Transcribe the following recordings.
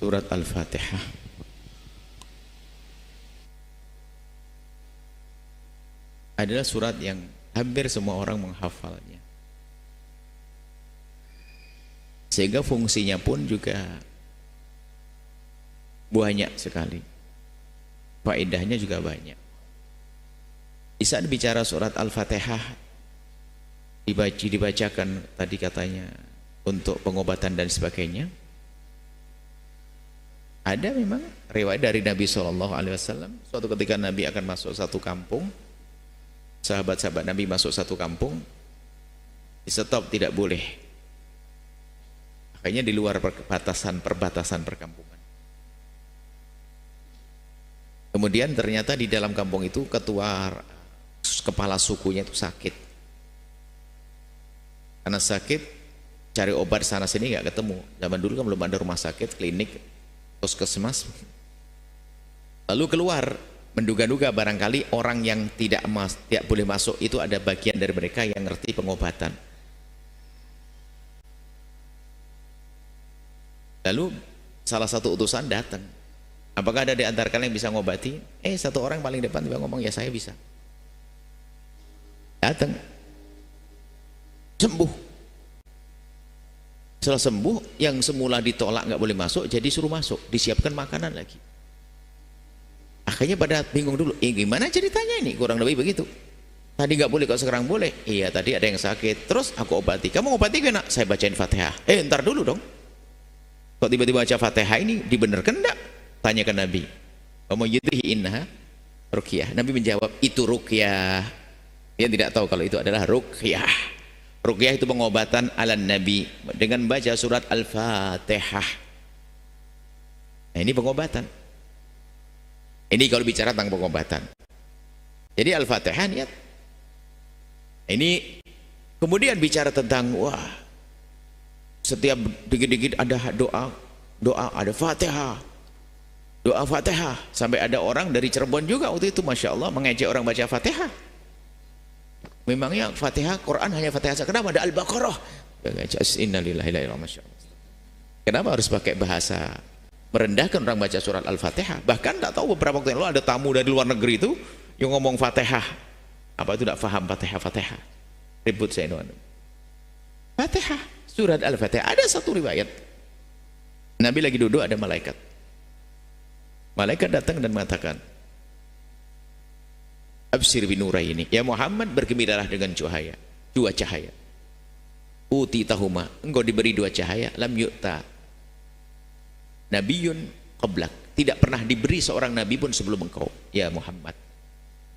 Surat Al-Fatihah adalah surat yang hampir semua orang menghafalnya, sehingga fungsinya pun juga banyak sekali, faedahnya juga banyak. Di saat bicara surat Al-Fatihah dibacakan tadi katanya untuk pengobatan dan sebagainya, ada memang riwayat dari Nabi SAW. Suatu ketika Nabi akan masuk satu kampung, sahabat-sahabat Nabi masuk satu kampung, di stop, tidak boleh, akhirnya di luar perbatasan perkampungan. Kemudian ternyata di dalam kampung itu kepala sukunya itu sakit. Karena sakit, cari obat sana sini nggak ketemu. Zaman dulu kan belum ada rumah sakit, klinik, puskesmas. Lalu keluar, menduga-duga barangkali orang yang tidak boleh masuk itu ada bagian dari mereka yang ngerti pengobatan. Lalu salah satu utusan datang. Apakah ada di antara kalian yang bisa ngobati? Satu orang paling depan tiba ngomong, ya saya bisa. Datang, sembuh. Setelah sembuh, yang semula ditolak nggak boleh masuk jadi suruh masuk, disiapkan makanan lagi. Akhirnya pada bingung dulu, gimana ceritanya ini? Kurang lebih begitu. Tadi nggak boleh, kok sekarang boleh? Iya, tadi ada yang sakit, terus aku obati. Kamu obati gak? Saya bacain Fatihah. Ntar dulu dong, kok tiba-tiba baca Fatihah ini dibenarkan enggak? Tanyakan Nabi. Kamu yudhihi innaha ruqyah. Nabi menjawab, itu ruqyah. Dia tidak tahu kalau itu adalah ruqyah. Ruqyah itu pengobatan ala Nabi dengan baca surat Al-Fatihah. Nah, ini pengobatan. Ini kalau bicara tentang pengobatan. Jadi Al-Fatihah niat. Ini kemudian bicara tentang setiap dikit-dikit ada doa ada Fatihah. Doa Fatihah. Sampai ada orang dari Cirebon juga waktu itu, Masya Allah, mengejek orang baca Fatihah. Memangnya Fatihah, Quran hanya Fatihah, kenapa ada Al-Baqarah? Innalillahi wa inna ilaihi raji'un. Kenapa harus pakai bahasa merendahkan orang baca surat Al-Fatihah? Bahkan tak tahu beberapa waktu yang lalu ada tamu dari luar negeri itu yang ngomong Fatihah. Apa itu tidak paham Fatihah? Ribut saya itu. Fatihah, surat Al-Fatihah. Ada satu riwayat. Nabi lagi duduk, ada malaikat. Malaikat datang dan mengatakan, Absir binuraini, ya Muhammad, bergembiralah dengan dua cahaya. Uti tahuma, engkau diberi dua cahaya, lam yu'ta nabiyun qablak, tidak pernah diberi seorang nabi pun sebelum engkau, ya Muhammad.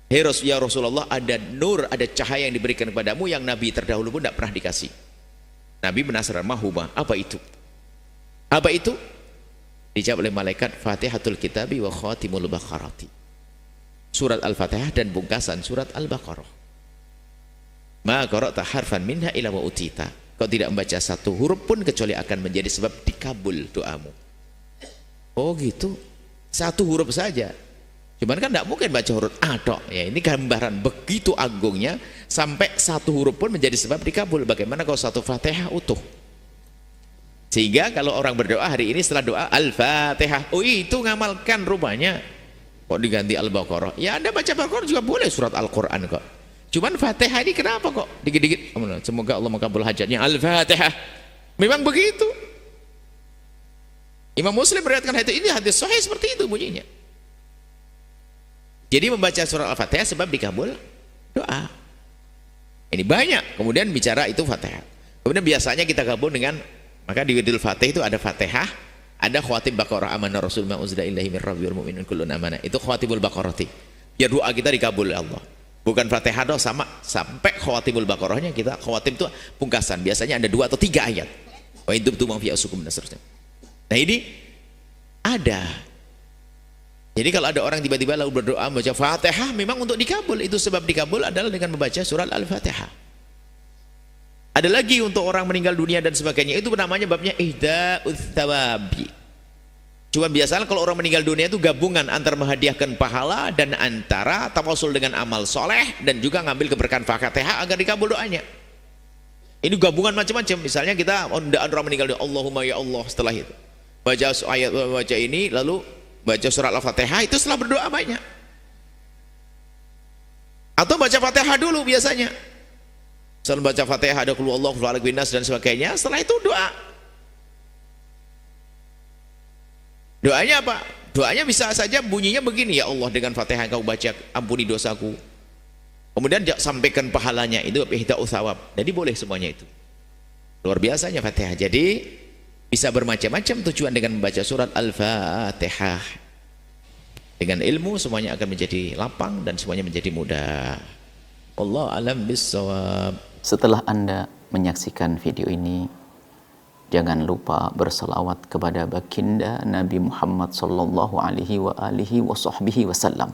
Ya Rasulullah, ada nur, ada cahaya yang diberikan kepadamu yang nabi terdahulu pun tidak pernah dikasih. Nabi penasaran, mahuma, apa itu? Apa itu? Dijawab oleh malaikat, Fatihatul Kitabi wa Khatimul Baqarati. Surat Al-Fatihah dan bungkasan surat Al-Baqarah. Ma qara'ta harfan minha ila wa utita. Kau tidak membaca satu huruf pun kecuali akan menjadi sebab dikabul doamu. Oh gitu. Satu huruf saja. Cuman kan tidak mungkin baca huruf A tok. Ya, ini gambaran begitu agungnya sampai satu huruf pun menjadi sebab dikabul. Bagaimana kalau satu Fatihah utuh? Sehingga kalau orang berdoa hari ini setelah doa Al-Fatihah, itu ngamalkan rupanya. Kok diganti Al-Baqarah? Ya Anda baca Al-Baqarah juga boleh, surat Al-Quran kok. Cuman Fatihah ini kenapa kok dikit-dikit? Semoga Allah mengabul hajatnya. Al-Fatihah. Memang begitu. Imam Muslim meriwayatkan ini hadis sahih seperti itu bunyinya. Jadi membaca surat Al-Fatihah sebab dikabul doa. Ini banyak. Kemudian bicara itu Fatihah. Kemudian biasanya kita gabung dengan, maka di Widul Fatih itu ada Fatihah, ada khawatim Baqarah, amanah Rasul ma unzila ilaihi min rabbil mu'minun kullun amanah. Itu khawatimul Baqarati. Biar doa kita dikabul oleh Allah. Bukan Fatihah doang, sama sampai khawatimul Baqarahnya kita khawatim itu pungkasan. Biasanya ada 2 atau 3 ayat. Wa idubtu ma fi asukum dan seterusnya. Nah ini ada. Jadi kalau ada orang tiba-tiba lalu berdoa membaca Fatihah memang untuk dikabul. Itu sebab dikabul adalah dengan membaca surat Al-Fatihah. Ada lagi untuk orang meninggal dunia dan sebagainya, itu namanya babnya ihda'uts tsawabi. Cuma biasanya kalau orang meninggal dunia itu gabungan antara menghadiahkan pahala dan antara tawasul dengan amal soleh dan juga ngambil keberkahan Fatihah agar dikabul doanya. Ini gabungan macam-macam. Misalnya kita orang meninggal dunia, Allahumma ya Allah, setelah itu baca ayat baca ini lalu baca surat Al-Fatihah, itu setelah berdoa banyak. Atau baca Fatihah dulu biasanya. Setelah baca Fatihah ada qul huwallahu falaq bin nas dan sebagainya, setelah itu doa. Doanya apa? Doanya bisa saja bunyinya begini, ya Allah dengan Fatihah kau baca ampuni dosaku. Kemudian sampaikan pahalanya, itu ihda'u thawab. Jadi boleh semuanya itu. Luar biasanya Fatihah. Jadi bisa bermacam-macam tujuan dengan membaca surat Al-Fatihah. Dengan ilmu semuanya akan menjadi lapang dan semuanya menjadi mudah. Wallahu a'lam bissawab. Setelah Anda menyaksikan video ini, jangan lupa berselawat kepada baginda Nabi Muhammad sallallahu alaihi wa alihi wa sahbihi wasallam.